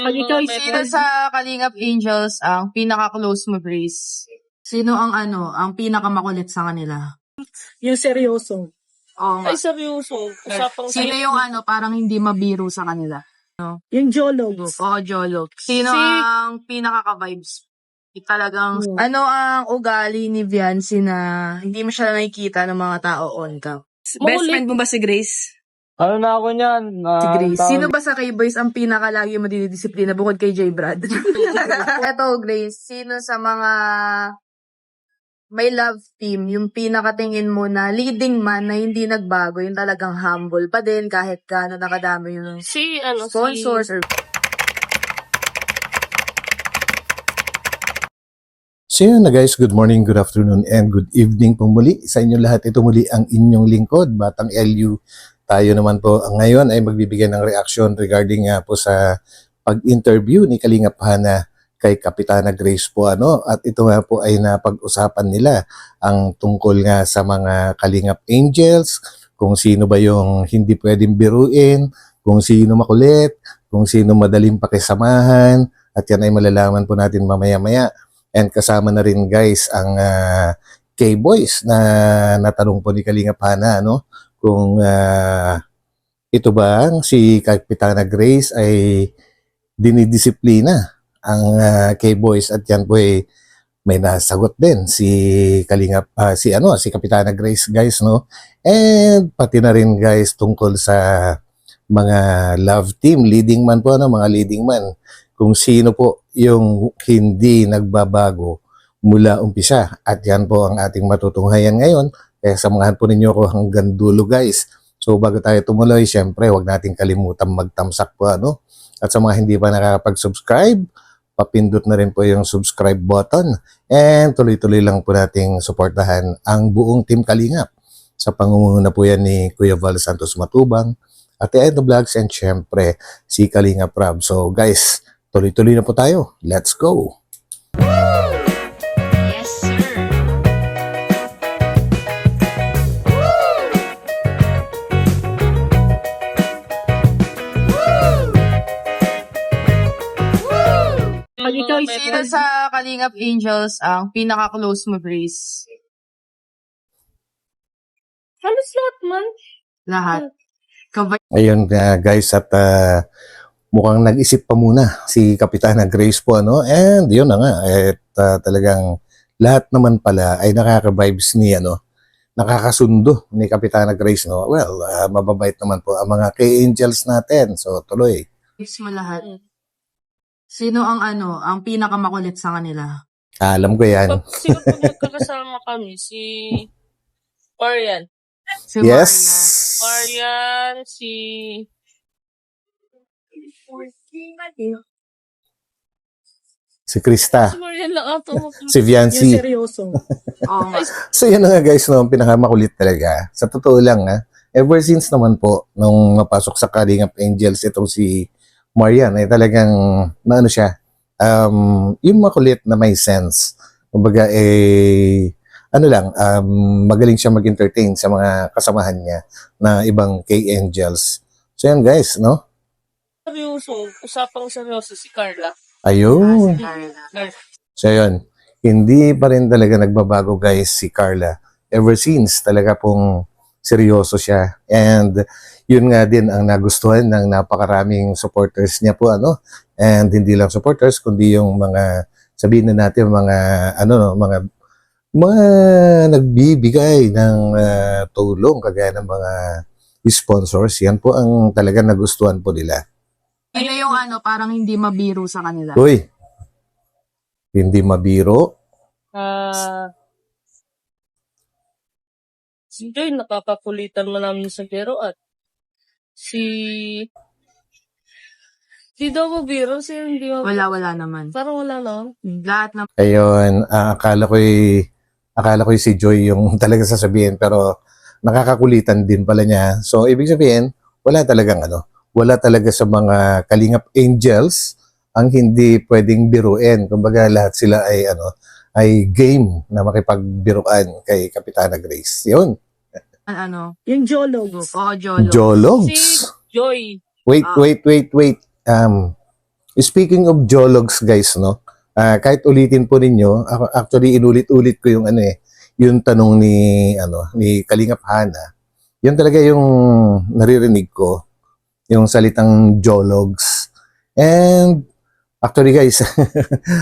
Pag ikaw sino sa Kalingap Angels ang pinaka-close mo, Grace? Sino ang ang pinaka-makulit sa kanila? Yung seryoso. Oo nga. Ay, seryoso. Sino yung parang hindi mabiro sa kanila? Yung Jologs. Oo, Jolog. Sino ang pinaka-ka-vibes? Talagang, ano ang ugali ni Viancy na hindi mo siya nakikita ng mga tao on cam? Best friend mo ba si Grace? Ano na ako niyan? Si Grace. Sino ba sa K-Boys ang pinaka-lagi mo dinidisiplina bukod kay J. Brad? Eto, Grace. Sino sa mga may love team, yung pinakatingin mo na leading man na hindi nagbago, yung talagang humble pa din kahit gaano nakadami yung sponsors or... So yun na guys, good morning, good afternoon, and good evening po muli sa inyo lahat. Ito muli ang inyong lingkod, Batang LU. Tayo naman po ngayon ay magbibigay ng reaction regarding po sa pag-interview ni Kalingap Hana kay Kapitana Grace po. At ito nga po ay napag-usapan nila ang tungkol nga sa mga Kalingap Angels, kung sino ba yung hindi pwedeng biruin, kung sino makulit, kung sino madaling pakisamahan, at yan ay malalaman po natin mamaya-maya. And kasama na rin guys ang K-Boys na natanong po ni Kalingap Hana kung ito ba si Kapitana Grace ay dinidisiplina ang K-Boys, at yan po ay may nasagot din si Kalingap si Kapitana Grace guys, and pati na rin guys tungkol sa mga love team, leading man po, mga leading man, kung sino po yung hindi nagbabago mula umpisa. At yan po ang ating matutunghayan ngayon. Kaya samahan po ninyo ko hanggang dulo guys. So bago tayo tumuloy, syempre huwag nating kalimutan magtamsak po. At sa mga hindi pa nakakapag-subscribe, papindot na rin po yung subscribe button. And tuloy-tuloy lang po nating suportahan ang buong Team Kalingap. Sa pangunguna po yan ni Kuya Val Santos Matubang, Ate Edo Vlogs, and syempre si Kalingap Rab. So guys, tuloy-tuloy na po tayo. Let's go! Yes, sir! Pag ikaw Sino sa Kalingap Angels ang pinaka-close mo, Grace? Halos lahat man. Lahat. Ayun guys, at mukhang nag-isip pa muna si Kapitana Grace po, and yun na nga, at talagang lahat naman pala ay nakaka-vibes ni nakakasundo ni Kapitana Grace, well, mababait naman po ang mga K-Angels natin. So tuloy. Tips mo lahat. Sino ang ang pinaka-makulit sa kanila? Alam ko yan. Sino pag magkakasama kami? Si Marian. Si Yes. Marian, si... Si Krista. Si Marian lang ato. Si yung Viancy. seryoso. Oo nga. So yun na nga guys, ang pinakamakulit talaga. Sa totoo lang ever since naman po, nung mapasok sa Kalingap Angels, itong si Marian ay talagang, siya, yung makulit na may sense. Kumbaga magaling siya mag-entertain sa mga kasamahan niya na ibang K-Angels. So yan guys, Seryoso. Usapang seryoso si Carla. Ayun. Carla. So yun, hindi pa rin talaga nagbabago guys si Carla. Ever since talaga pong seryoso siya. And yun nga din ang nagustuhan ng napakaraming supporters niya po, and hindi lang supporters kundi yung mga, sabihin na natin mga mga nagbibigay ng tulong kagaya ng mga sponsors. Yan po ang talaga nagustuhan po nila. Sino yung parang hindi mabiro sa kanila? Uy, hindi mabiro. Si Joy, nakakakulitan mo namin sa biro at si daw mabiro, si hindi mabiro. Wala naman. Parang wala lang. Lahat na. Ayun, akala ko'y si Joy yung talaga sasabihin, pero nakakakulitan din pala niya. So ibig sabihin, wala talaga sa mga Kalingap Angels ang hindi pwedeng biruin. Kumbaga lahat sila ay game na makipagbiruan kay Kapitana Grace. Yun. Yung Jologs. Oo, Jolo. Jologs. Si Joy. Wait. Speaking of geologs guys, no? Kahit ulitin po ninyo, ako actually inulit-ulit ko yung yung tanong ni Kalingap Hana. Yun talaga yung naririnig ko, yung salitang geologs. And actually guys,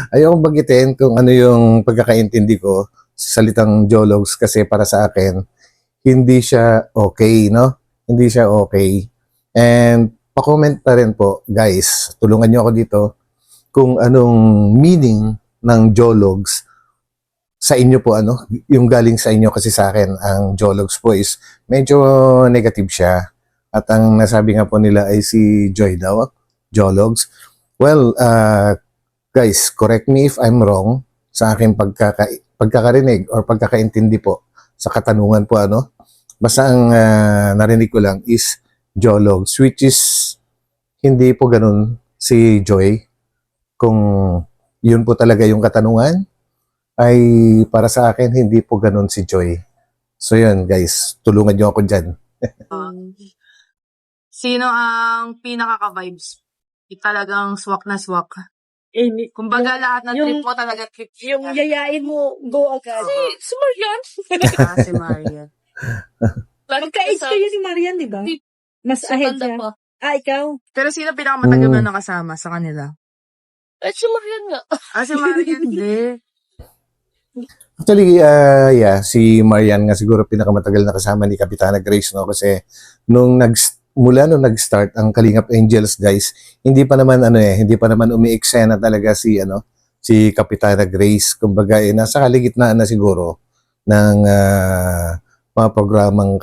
ayoko bagitin kung ano yung pagkakaintindi ko sa salitang geologs kasi para sa akin, hindi siya okay, no? Hindi siya okay. And pa-comment na rin po, guys. Tulungan niyo ako dito kung anong meaning ng geologs sa inyo po, yung galing sa inyo kasi sa akin, ang geologs po is medyo negative siya. At ang nasabi nga po nila ay si Joy daw, geologs. Well, guys, correct me if I'm wrong sa aking pagkakarinig or pagkakaintindi po sa katanungan po, Basta ang narinig ko lang is geologs, which is hindi po ganun si Joy. Kung yun po talaga yung katanungan, ay para sa akin, hindi po ganun si Joy. So yun, guys, tulungan niyo ako dyan. Sino ang pinaka-vibes? Talagang swak na swak. Kumbaga lahat ng trip mo talaga trip. Yung yayain mo, go agad. Si Marian. Si Maria. Magka-age kayo ni Marian, di ba? Mas ahead Tanda siya. pa. Ikaw? Pero sino pinakamatagal na nakasama sa kanila? Si Marian nga. Si Maria hindi. Actually, si Marian nga siguro pinakamatagal na kasama ni Kapitana Grace, no? Kasi mula nung nag-start ang Kalingap Angels, guys, hindi pa naman umi-eksena talaga si Kapitana Grace. Kumbaga, nasa kaligitnaan na siguro ng mga programang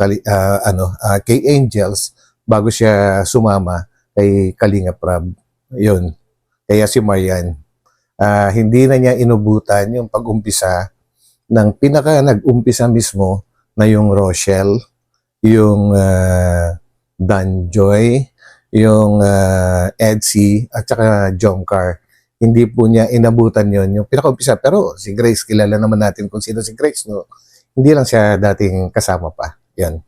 K-Angels bago siya sumama kay Kalingap Rab. Yun. Kaya si Marian, hindi na niya inubutan yung pag-umpisa ng nag-umpisa mismo na yung Rochelle, yung Danjoy, yung Edsy, at saka Jomcar. Hindi po niya inabutan yon yung pinaka-umpisa. Pero si Grace, kilala naman natin kung sino si Grace, no? Hindi lang siya dating kasama pa. Yan.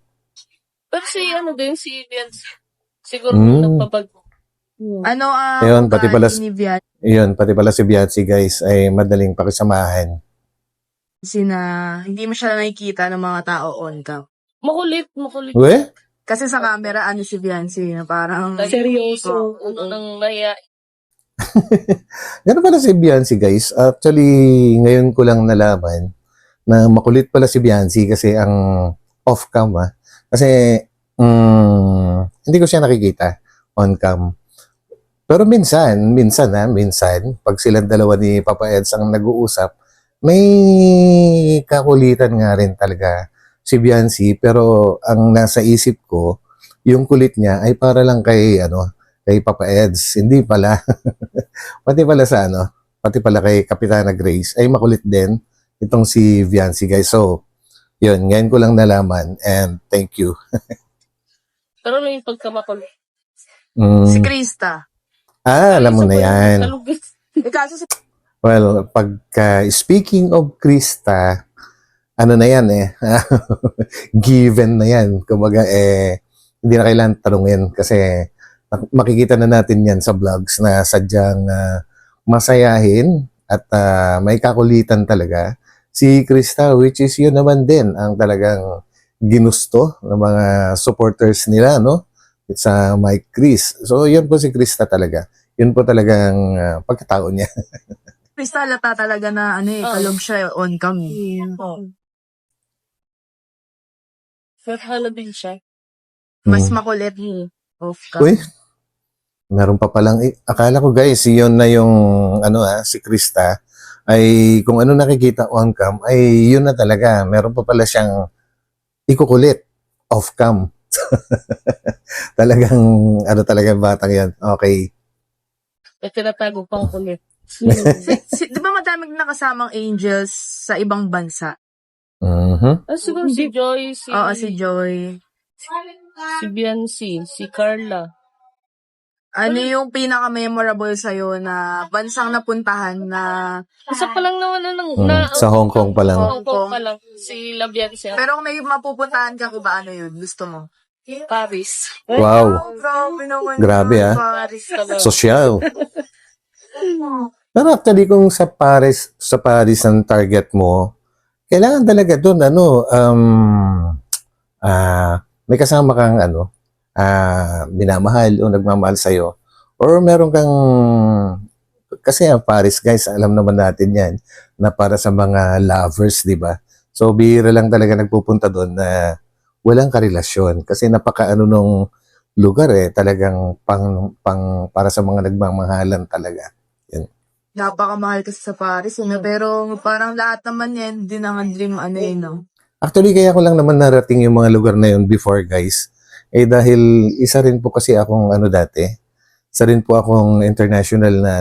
Pero si Bianca. Siguro nagpabago. Ano ang Ayun, pati pala, ni Vian? pati pala si Bianci, guys, ay madaling pakisamahan. Na hindi mo siya nakikita ng mga tao on cam. Makulit. We? Kasi sa camera, si Vianci na parang Seryoso. Nang naya. Ganun pala si Bianci, guys. Actually, ngayon ko lang nalaman na makulit pala si Bianci kasi ang off-cam, Kasi, hindi ko siya nakikita on-cam. Pero minsan, pag silang dalawa ni Papa Eds ang nag-uusap, may kakulitan nga rin talaga si Bianci, pero ang nasa isip ko, yung kulit niya ay para lang kay Papa Eds. Hindi pala. Pati pala kay Kapitana Grace ay makulit din itong si Bianci, guys. So, yun, ngayon ko lang nalaman and thank you. Pero yung pagkamakulit. si Krista. Alam mo na yan. Kaso si Well, speaking of Krista, na yan given na yan. Kumbaga, hindi na kailangan tanungin kasi makikita na natin yan sa vlogs na sadyang masayahin at may kakulitan talaga si Krista, which is yun naman din ang talagang ginusto ng mga supporters nila, no? It's Mike Chris. So, yun po si Krista talaga. Yun po talagang pagkatao niya. Krista, lata talaga na kalog siya on cam. Hala din siya. Mas makulit. Off cam. Uy, meron pa palang, akala ko guys, yun na yung, si Krista, ay kung ano nakikita on cam, ay yun na talaga. Meron pa pala siyang ikukulit, off cam. Talagang, talaga batang yan. Okay. May tinatago pang kulit. Di ba madaming nakasamang angels sa ibang bansa? Siguro si Joy, Oo, si Joy. si Bianci, si Carla. Ano yung pinaka-memorable sa'yo na bansang napuntahan na... Isa pa lang naman sa Hong Kong pa lang. Hong Kong pa lang. Si La Bianci. Pero kung may mapupuntahan ka, ba ano yun? Gusto mo? Paris. Wow. Grabe naman. Grabe, yun, ah. Paris. Talaga. Social. Pero actually, kung sa Paris ang target mo, kailangan talaga doon, may kasama kang, minamahal o nagmamahal sa'yo. Or meron kang, kasi ang Paris, guys, alam naman natin yan, na para sa mga lovers, di ba? So, bihira lang talaga nagpupunta doon na walang karelasyon. Kasi napaka nung lugar talagang para sa mga nagmamahalan talaga. Napakamahal kasi sa Paris, pero parang lahat naman yan, di na nga dream no? Actually, kaya ko lang naman narating yung mga lugar na yun before, guys. Dahil isa rin po kasi akong dati. Isa rin po akong international na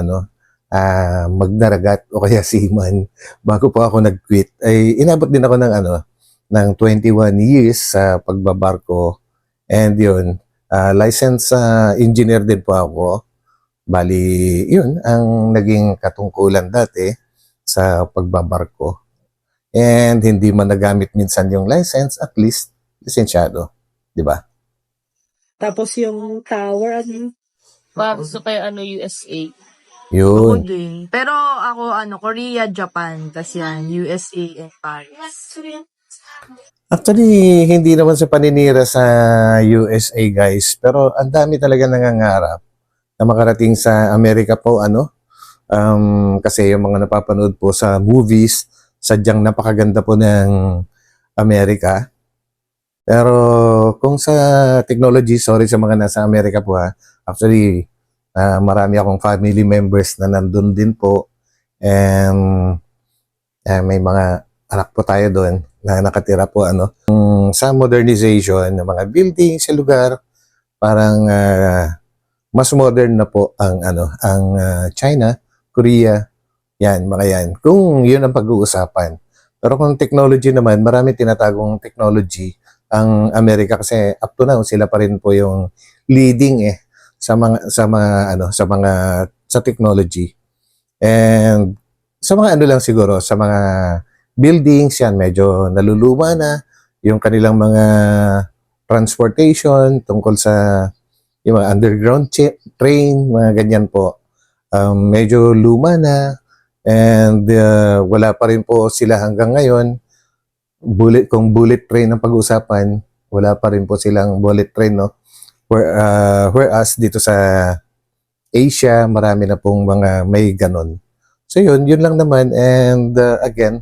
magdaragat o kaya seaman. Bago po ako nag-quit, ay inabot din ako ng 21 years sa pagbabarko. And yun, licensed engineer din po ako. Bali, yun ang naging katungkulan dati sa pagbabarko. And hindi man nagamit minsan yung license, at least lisensyado, di ba? Tapos yung tower, Gusto kaya USA. Ako Yun. din. Pero ako, Korea, Japan, kasi yan, USA and Paris. Actually, hindi naman sa paninira sa USA, guys, pero ang dami talaga nangangarap na makarating sa Amerika po, kasi yung mga napapanood po sa movies, sadyang napakaganda po ng Amerika. Pero kung sa technology, sorry sa mga nasa Amerika po actually, marami akong family members na nandun din po. And may mga anak po tayo doon na nakatira po sa modernization ng mga building sa lugar. Parang mas modern na po ang China, Korea, yan, mga yan. Kung yun ang pag-uusapan. Pero kung technology naman, marami tinatagong technology ang Amerika kasi up to now sila pa rin po yung leading sa technology. And sa mga lang siguro, sa mga buildings yan, medyo naluluma na yung kanilang mga transportation tungkol sa yung mga underground train, mga ganyan po. Medyo luma na and wala pa rin po sila hanggang ngayon. Kung bullet train ang pag-uusapan, wala pa rin po silang bullet train, no? Whereas dito sa Asia, marami na pong mga may ganon. So yun lang naman. And again,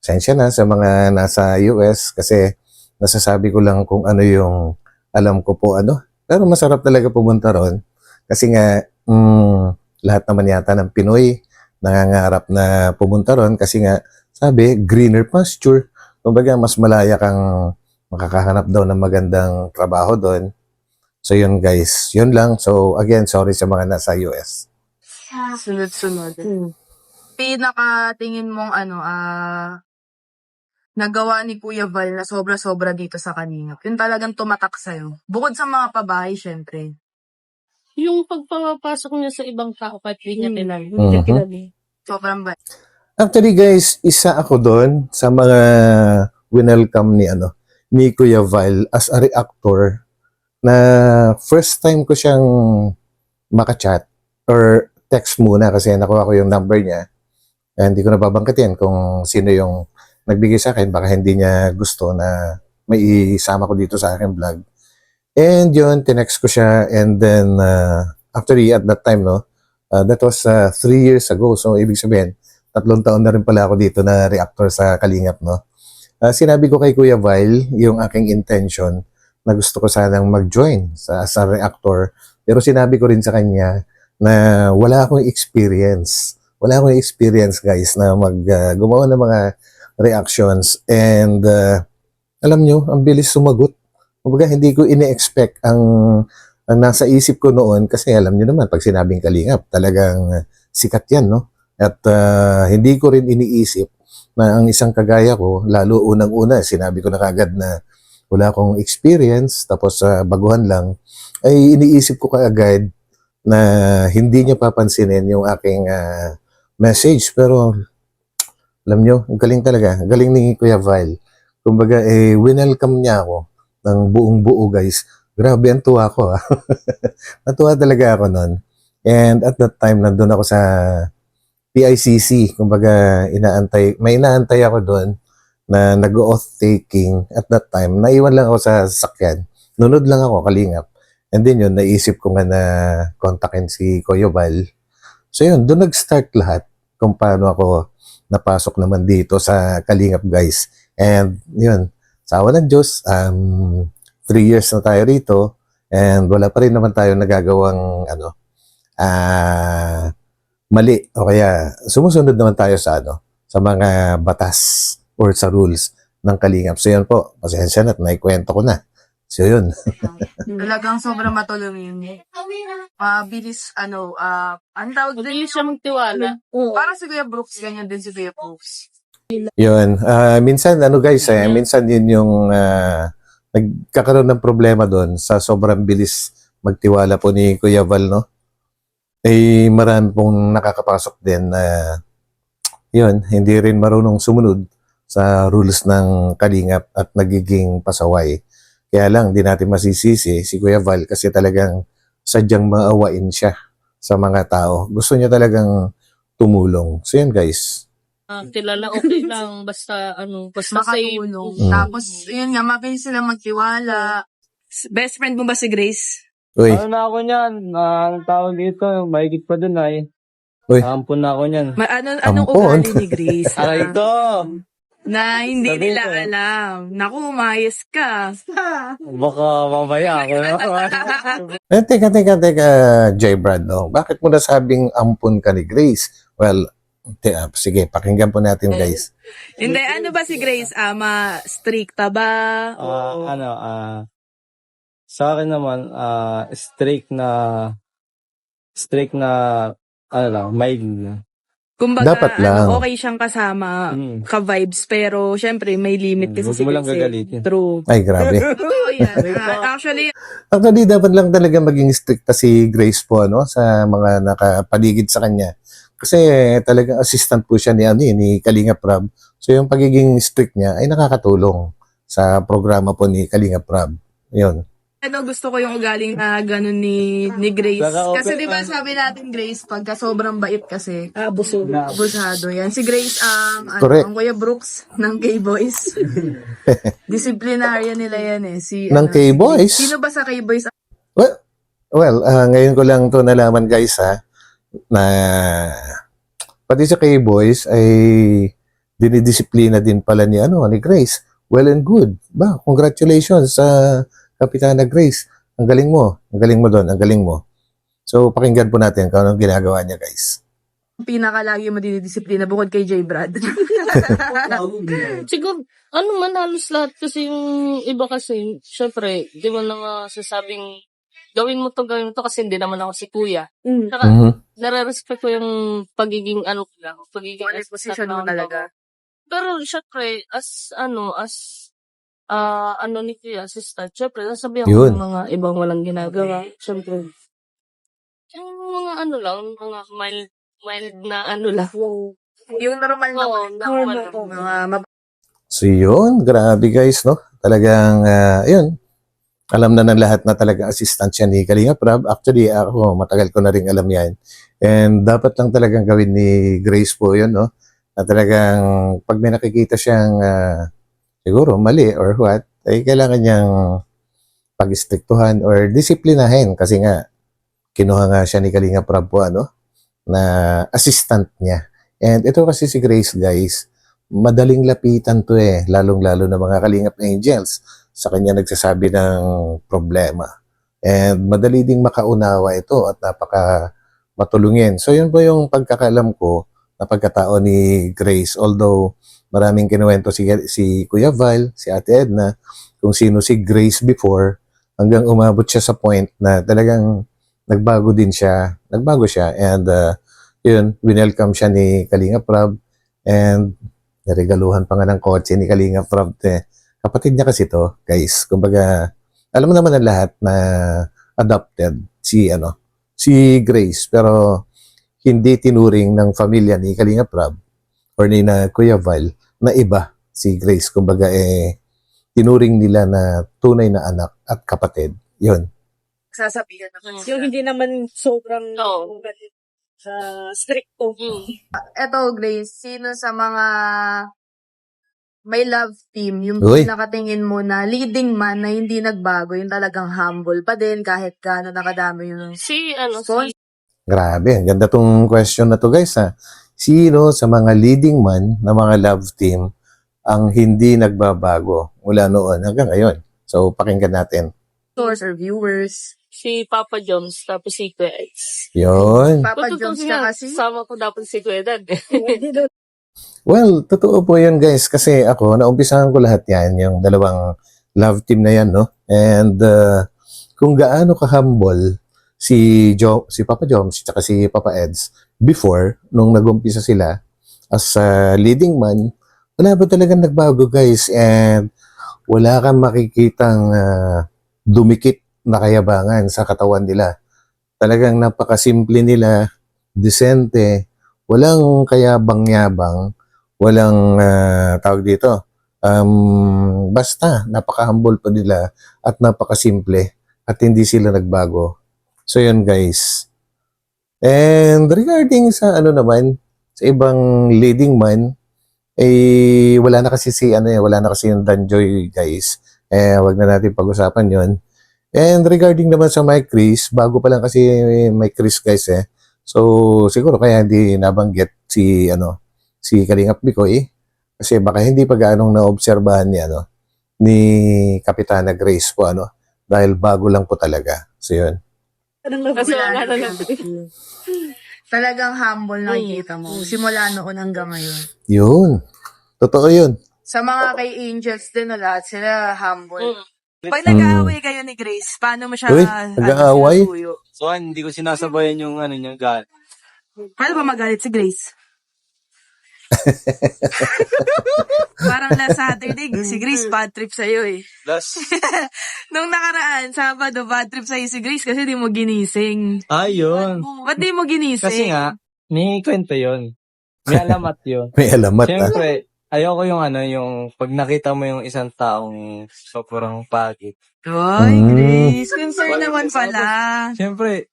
sensya na sa mga nasa US kasi nasasabi ko lang kung ano yung alam ko po Pero masarap talaga pumunta ron kasi nga lahat naman yata ng Pinoy nangangarap na pumunta ron kasi nga sabi, greener pasture. Kumbaga, mas malaya kang makakahanap daw ng magandang trabaho doon. So yun guys, yun lang. So again, sorry sa mga nasa US. Sunod-sunod. Pinaka-tingin mong nagawa ni Kuya Val na sobra-sobra dito sa Kalingap. Yung talagang tumatak sa'yo. Bukod sa mga pabahay, syempre. Yung pagpapasok niya sa ibang tao, kahit di niya kilala. Sobrang ba? Actually guys, isa ako doon sa mga winelcome ni Kuya Val as a reactor na first time ko siyang makachat or text muna kasi nakuha ko yung number niya. And hindi ko nababangkitin kung sino yung nagbigay sa akin. Baka hindi niya gusto na may isama ko dito sa akin vlog. And yun, tinext ko siya. And then, actually at that time, that was 3 years ago. So, ibig sabihin, 3 taon na rin pala ako dito na reactor sa Kalingap, sinabi ko kay Kuya Val yung aking intention na gusto ko sanang mag-join sa reactor. Pero sinabi ko rin sa kanya na wala akong experience. Wala akong experience, guys, na gumawa ng mga reactions. And alam nyo, ang bilis sumagot. Kumbaga, hindi ko ine-expect ang nasa isip ko noon kasi alam nyo naman, pag sinabing Kalingap, talagang sikat yan, At hindi ko rin iniisip na ang isang kagaya ko, lalo unang-una, sinabi ko na kagad na wala akong experience, tapos baguhan lang, ay iniisip ko kaagad na hindi niya papansinin yung aking message. Pero alam nyo, ang galing talaga. Ang galing ni Kuya Val. Kumbaga, winelcome niya ako ng buong buo, guys. Grabe, ang tuwa ko. Natuwa talaga ako nun. And at that time, nandun ako sa PICC. Kumbaga, may inaantay ako doon na nag-oath taking at that time. Naiwan lang ako sa sasakyan. Nunod lang ako, kalingap. And then yun, naisip ko nga na kontakin si Kuya Val. So yun, doon nag-start lahat kung paano ako napasok naman dito sa Kalingap, guys. And yun, sa awa ng Diyos, 3 years na tayo rito and wala pa rin naman tayo nagagawang mali o kaya sumusunod naman tayo sa sa mga batas or sa rules ng Kalingap. So yun po, pasensya na at naikwento ko na. So yun. Talagang sobrang matulungin. Mabilis, ang tawag din, Mabilis siya magtiwala. parang si Kuya Brooks, ganyan din si Kuya Brooks. Yun. Minsan, guys, minsan yun yung nagkakaroon ng problema doon sa sobrang bilis magtiwala po ni Kuya Val, no? Eh, marami pong nakakapasok din na yun, hindi rin marunong sumunod sa rules ng Kalingap at nagiging pasaway. Kaya lang, di natin masisisi si Kuya Val kasi talagang sadyang maawain siya sa mga tao. Gusto niya talagang tumulong. So yun, guys. Kilala okay lang. Basta safe. Makatulong. Mm. Tapos, yun nga, mabilis sila magtiwala. Best friend mo ba si Grace? Uy, Ano na ako niyan? Ang tawag dito, mahigit pa dun ay. Uy. Ampun na ako niyan. Anong Ampon. ugali ni Grace? Aray ko! Na hindi Sabi nila ko. alam. Naku, umayos ka. Baka mamaya ako na. teka, J. Brad, no? Bakit mo nasabing ampun ka ni Grace? Well, sige, pakinggan po natin, guys. Hindi, ano ba si Grace? Stricta ba? Sa akin naman, strict na, mild. Kumbaga, Dapat lang. okay siyang kasama ka-vibes, pero syempre may limit kasi Huwag si mo lang Grace. gagalitin. True. Ay, grabe. Totoo yan. Actually, Actually, dapat lang talaga maging stricta si Grace po, sa mga nakapaligid sa kanya. Kasi talagang assistant po siya ni Kalingap Rab. So yung pagiging strict niya ay nakakatulong sa programa po ni Kalingap Rab. Yun. gusto ko yung ugaling na ganun ni Grace. Saka okay, Kasi di ba sabi natin, Grace, pagka sobrang bait kasi, Abuso. abusado yan. Si Grace Correct. ang Kuya Brooks ng K-Boys. Disciplinarian nila yan eh. Ng K-Boys? Sino ba sa K-Boys? Well, ngayon ko lang to nalaman, guys, na pati sa K-Boys ay dinidisiplina din pala ni Grace. Well and good. Congratulations sa Kapitana Grace. Ang galing mo. Ang galing mo doon. Ang galing mo. So, pakinggan po natin kung anong ginagawa niya, guys. Ang pinaka-lagi mo dinidisiplina bukod kay J. Brad. Siguro, halos lahat kasi yung iba kasi, syempre, di mo na nga sasabing, gawin mo to kasi hindi naman ako si kuya. Saka, nare-respect ko yung pagiging pagiging Position mo talaga. Pero, syempre, ni kuya, assistant, syempre, nasabihan ko Yun. yung mga ibang walang ginagawa. Syempre, yung mga mga mild na lang. Yung normal na Oo, normal. mga So, yun. Grabe, guys, no? Talagang, yun. Alam na ng lahat na talagang assistant siya ni Kalingap Rab. Actually, ako, matagal ko na rin alam yan. And dapat lang talagang gawin ni Grace po yun, no? Na talagang, pag may nakikita siyang, siguro, mali or what, ay kailangan niyang pag-istriktuhan or disiplinahin. Kasi nga, kinuha nga siya ni Kalingap Rab po, na assistant niya. And ito kasi si Grace, guys, madaling lapitan to lalong-lalo na mga Kalingap Angels. Sa kanya nagsasabi ng problema. And madali ding makaunawa ito at napaka matulungin. So yun po yung pagkakalam ko na pagkatao ni Grace. Although maraming kinuwento si Kuya Val, si Ate Edna, kung sino si Grace before, hanggang umabot siya sa point na talagang nagbago siya. And yun, winelcome siya ni Kalingap Rab. And narigaluhan pa nga ng kotse ni Kalingap Rab. Kapatid niya kasi to, guys. Kumbaga, alam mo naman ang lahat na adopted si Grace. Pero hindi tinuring ng pamilya ni Kalingap Rab or ni na Kuya Val na iba si Grace. Kumbaga, tinuring nila na tunay na anak at kapatid. Yun. sasabihan naman Yung sila. hindi naman sobrang Oo. stricto. Eto, Grace, sino sa mga may love team, yung Uy. pinakatingin mo na leading man na hindi nagbago, yung talagang humble pa din kahit gaano nakadami yung Si, Sponsor. si Grabe, ang ganda tong question na to guys ha. Sino sa mga leading man na mga love team ang hindi nagbabago mula noon hanggang ngayon? So, pakinggan natin. source or viewers. si Papa Jones, tapos si Kuya X. Yun. Papa Kung Jones tutusin ka nga, kasi. sama ko dapat si Kuya Dad. Well, totoo po yun guys kasi ako, naumpisahan ko lahat yan, yung dalawang love team na yan, no? And kung gaano ka-humble si Papa Joms at si Papa Eds before, nung nag-umpisa sila as a leading man, wala ba talagang nagbago guys? And wala kang makikitang dumikit na kayabangan sa katawan nila. Talagang napakasimple nila, disente, walang kayabang-yabang, walang tawag dito. Basta, napaka-humble pa nila at napakasimple at hindi sila nagbago. So yun guys. And regarding sa ano naman, sa ibang leading man, wala na kasi wala na kasi yung Danjoy guys. Wag na natin pag-usapan yon. And regarding naman sa Mike Chris, bago pa lang kasi Mike Chris guys So siguro kaya hindi nabanggit si Kalingap Bikoy kasi baka hindi pa gaanong naobserbahan ni Kapitana Grace po dahil bago lang po talaga. So yun. Kasi wala na lang. Talagang humble nakikita mo. Simula noon hanggang ngayon. Yun. Totoo yun. Sa mga kay Angels din na lahat sila humble. Pag nag-aaway kayo ni Grace, paano mo siya Uy, nag-aaway? sinusuyo? So, hindi ko sinasabayan yung niya gal. Paano ba magalit si Grace? Parang last Saturday, si Grace bad trip sa'yo eh. Plus, Nung nakaraan, Sabado, bad trip sa'yo si Grace kasi di mo ginising. ayun. Ba't di mo ginising? Kasi nga, may kwento yun. May alamat yun. May alamat Siyempre, ayoko yung yung pag nakita mo yung isang taong sobrang pagit. Ay, Mm. Grace. Concern naman pala. Siyempre,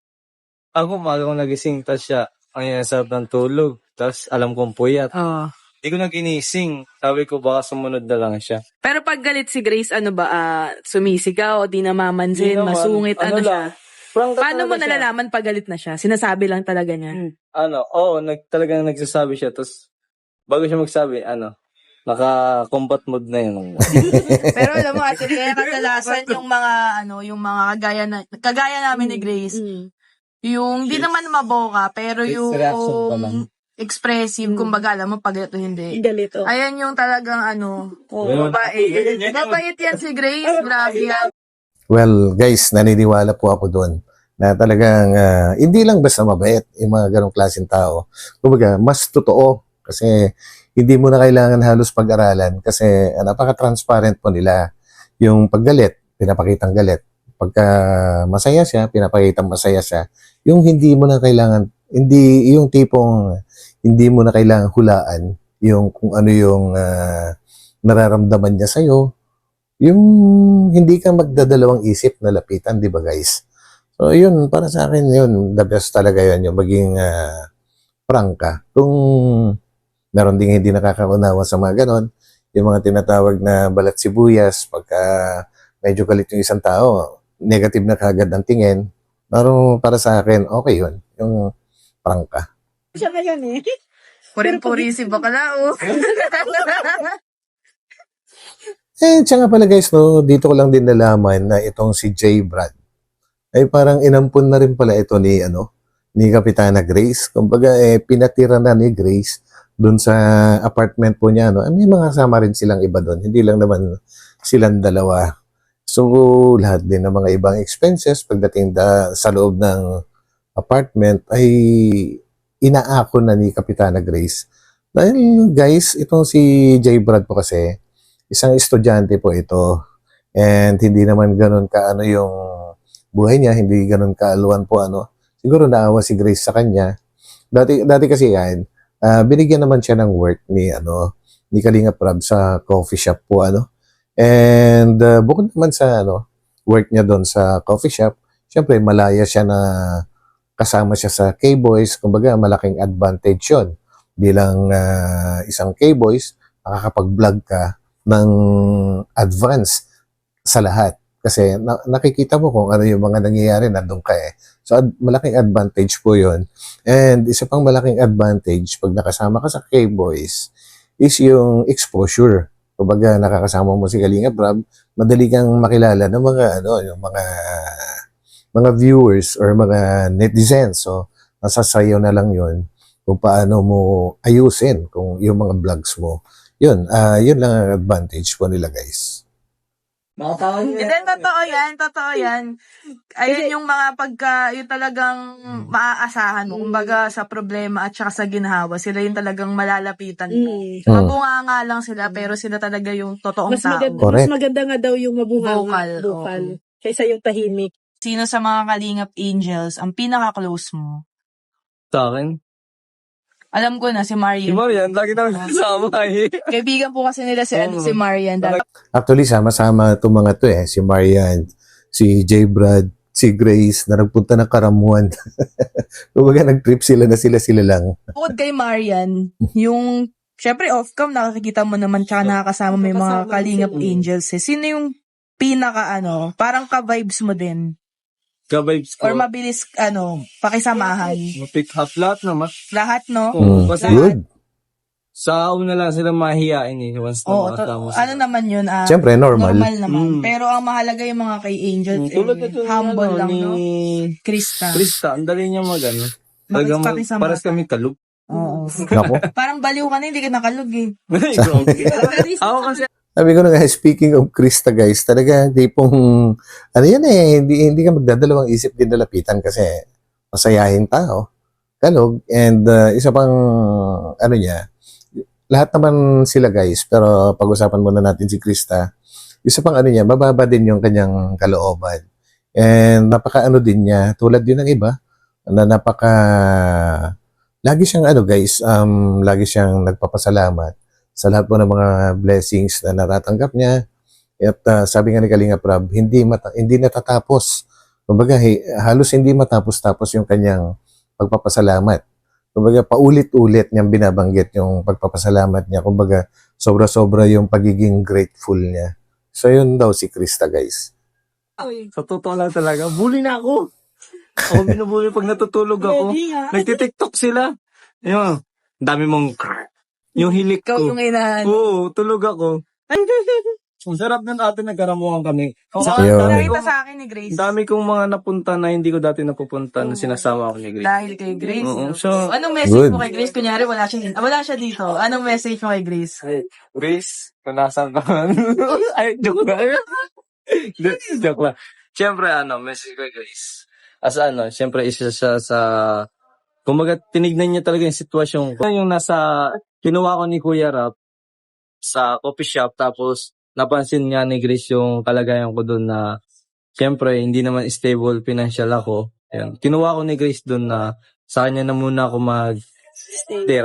ako umaga ko nagising, tas siya, ang sarap ng tulog. Tas alam kong puyat. Oh. Hindi ko na ginising. Sabi ko, baka sumunod na lang siya. Pero pag galit si Grace, ano ba, sumisigaw o di namamansin, Di naman. masungit, ano siya? lang, Frank ka Paano mo talaga siya. nalalaman pag galit na siya? Sinasabi lang talaga niya. Talagang nagsasabi siya. Tapos, bago siya magsabi, naka-combat mode na yun. Pero alam mo, ate, kaya kadalasan yung mga kagaya namin ni Grace, yung di naman maboka, pero yung Reaction pa lang. expressive, kumbaga alam mo, pag ito hindi. Galito. Ayan yung talagang mabait. Mabait yan si Grace, grabe yan. Well, guys, naniniwala po ako doon na talagang hindi lang basta mabait yung mga ganong klaseng tao. Kumbaga, mas totoo kasi hindi mo na kailangan halos pag-aralan kasi napaka-transparent po nila. Yung paggalit, pinapakitang galit. Pagka masaya siya, pinapakitang masaya siya. Yung hindi mo na kailangan, yung tipong hindi mo na kailangan hulaan yung kung ano yung nararamdaman niya sa'yo. Yung hindi ka magdadalawang isip na lapitan, di ba guys? So yun, para sa akin yun, the best talaga yun, yung maging frank ka. Kung meron ding hindi nakakaunawa sa mga ganon, yung mga tinatawag na balat sibuyas, pagka medyo galit yung isang tao, negative na kagad ang tingin, pero para sa akin, okay yun, yung frank ka. Siya na yan eh. Puring-puri si Bakalao. Siya nga pala guys, no, dito ko lang din nalaman na itong si J. Brad ay parang inampun na rin pala ito ni Kapitana Grace. Kumbaga, pinatira na ni Grace doon sa apartment po niya. May mga kasama rin silang iba doon. Hindi lang naman silang dalawa. So, lahat din ng mga ibang expenses pagdating sa loob ng apartment ay inaako na ni Kapitana Grace. Dahil guys, itong si J. Brad po kasi, isang estudyante po ito. And hindi naman ganun kaano yung buhay niya, hindi ganun kaaluan po Siguro naawa si Grace sa kanya. Dati kasi yan, binigyan naman siya ng work ni Kalingap Rab sa coffee shop po And bukod naman sa work niya doon sa coffee shop, syempre malaya siya na kasama siya sa K-Boys. Kumbaga, malaking advantage yun. Bilang isang K-Boys, nakakapag-vlog ka ng advance sa lahat. Kasi nakikita mo kung ano yung mga nangyayari, nandun ka eh. So, malaking advantage po yun. And isa pang malaking advantage pag nakasama ka sa K-Boys is yung exposure. Kumbaga, nakakasama mo si Kalingap Rob, madali kang makilala ng mga, yung mga viewers or mga netizens. So, nasasayo na lang yun kung paano mo ayusin kung yung mga vlogs mo. Yun lang ang advantage po nila, guys. And then, totoo yan. Ayun yung mga yung talagang maaasahan mo. Kumbaga, sa problema at saka sa ginhawa, sila yung talagang malalapitan mo. Mabunganga lang sila, pero sila talaga yung totoong Mas tao. maganda, mas maganda nga daw yung mabunganga, Vocal, vocal, oo. kaysa yung tahimik. Sino sa mga Kalingap Angels ang pinaka-close mo? Sa akin. Alam ko na, si Si Marian. Marian, lagi namin kasama eh. Kaibigan po kasi nila si Marian. Actually, sama-sama itong mga to eh. Si Marian, si J. Brad, si Grace, na nagpunta ng Karamuan. Kumbaga, nag-trip sila lang. Bukod kay Marian, yung, syempre off-cam, nakakikita mo naman, tsaka nakakasama mo yung mga Kalingap Angels. Eh. Sino yung pinaka, parang ka-vibes mo din? Ka-vibes ko. Or mabilis, pakisamahan? Pick up lahat naman. Lahat, no? Oo, kasi Good. sa una lang sila mahihain eh. Once na Oo, makasama ano naman yun? Siyempre, normal. Normal naman. Mm. Pero ang mahalaga yung mga kay Angels, Tulad na ito humble lang, ni no? Krista. Krista, ang dali niya Talagang Pakisama. paras kami kalug. Oo. Naku. Parang baliw ka na, hindi ka nakalug eh. Ako kasi, Sabi ko na guys, speaking of Krista guys, talaga tipong, yan eh, hindi ka magdadalawang isip din nalapitan kasi masayahin tao, kalog, and isa pang, niya, lahat naman sila guys, pero pag-usapan muna natin si Krista, isa pang niya, mababa din yung kanyang kalooban. And napaka din niya, tulad din ng iba, na lagi siyang guys, lagi siyang nagpapasalamat sa lahat po ng mga blessings na natatanggap niya. At sabi nga ni Kalingap Rob, hindi natatapos. Kumbaga, halos hindi matapos-tapos yung kanyang pagpapasalamat. Kumbaga, paulit-ulit niyang binabanggit yung pagpapasalamat niya. Kumbaga, sobra-sobra yung pagiging grateful niya. So, yun daw si Krista, guys. sa totoo lang talaga, bully na ako. Ako binubuli pag natutulog ako. Nagtitiktok sila. Yung, dami mong yung hilik Ikaw ko. yung inahan. Oo, tulog ako. Ang sarap ng atin nagkaramuhan kami. Yun. Nakita sa akin ni Grace. Dami kong mga napunta na hindi ko dati napupunta na sinasama ako ni Grace. Dahil kay Grace. Oo, so, Anong message Good. mo kay Grace? Kunyari, wala siya dito. Anong message mo kay Grace? Ay, Grace, kung nasan ka man. Ay, joke lang. Joke lang. Siyempre, message ko kay Grace. Siyempre, isa siya sa, kumbaga, tinignan niya talaga yung sitwasyon ko. Yung kinuha ko ni Kuya Rap sa coffee shop, tapos, napansin niya ni Grace yung kalagayan ko doon na, siyempre, hindi naman stable financial ako. Ayan. Kinuha ko ni Grace doon na, sa kanya na muna ako mag-stay.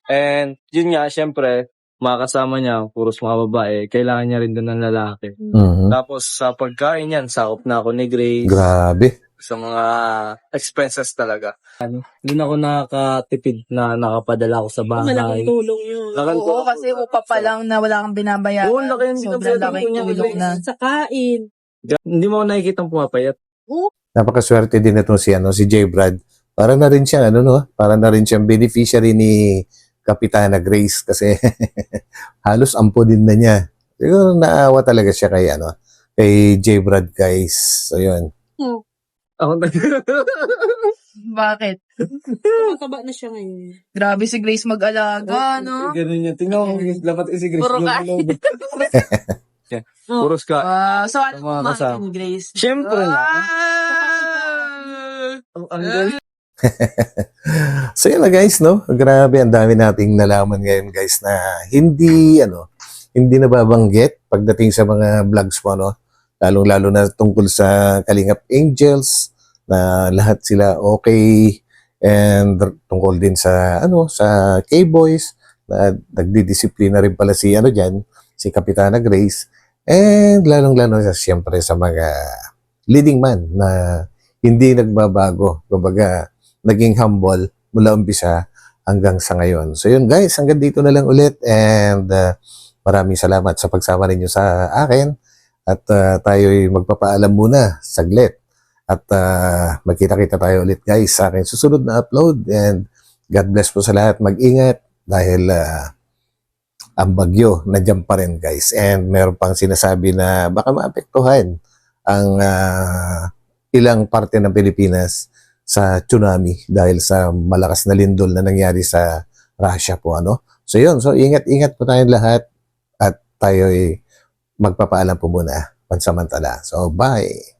And, yun nga, siyempre, mga kasama niya, puros mga babae, kailangan niya rin doon ng lalaki. Mhm. Tapos, sa pagkain yan, sakop na ako ni Grace. Grabe. Sa mga expenses talaga. Doon ako nakakatipid na nakapadala ako sa bahay. Malaking tulong yun. Oo, kasi upa pa lang na wala kang binabayaran. Oo, laki yung Sobrang laking tulong na. Sa kain. Hindi mo ako nakikita pumapayat. Napakaswerte din itong si J. Brad. Para na rin siyang, para na rin siyang beneficiary ni Kapitana Grace kasi halos ampo din na niya. Siguro naawa talaga siya kay J. Brad, guys. So, yun. Ako Bakit? Mataba na siya ngayon. Grabe si Grace mag-alaga, no? Ganun yan. Tingnan mo, dapat si Grace. Puro ka. Puros ka. So, ano Sa mga kumain kasama. ka ni Grace? Siyempre na. Ang galing. So yun na guys, no? Grabe, ang dami nating nalaman ngayon guys na hindi nababanggit pagdating sa mga vlogs mo, no? Lalong-lalo na tungkol sa Kalingap Angels na lahat sila okay, and tungkol din sa sa K-Boys na nagdidisiplina rin pala si si Kapitana Grace, and lalong-lalo na siyempre sa mga leading man na hindi nagbabago. Kumbaga, naging humble mula umpisa hanggang sa ngayon. So yun guys, hanggang dito na lang ulit and maraming salamat sa pagsama ninyo sa akin at tayo'y magpapaalam muna saglit at magkita-kita tayo ulit guys sa akin susunod na upload and God bless po sa lahat. Mag-ingat dahil ang bagyo nandiyan pa rin guys and meron pang sinasabi na baka maapektuhan ang ilang parte ng Pilipinas sa tsunami dahil sa malakas na lindol na nangyari sa Russia po ano. So yun, so ingat-ingat po tayong lahat at tayo'y magpapaalam po muna pansamantala. So bye!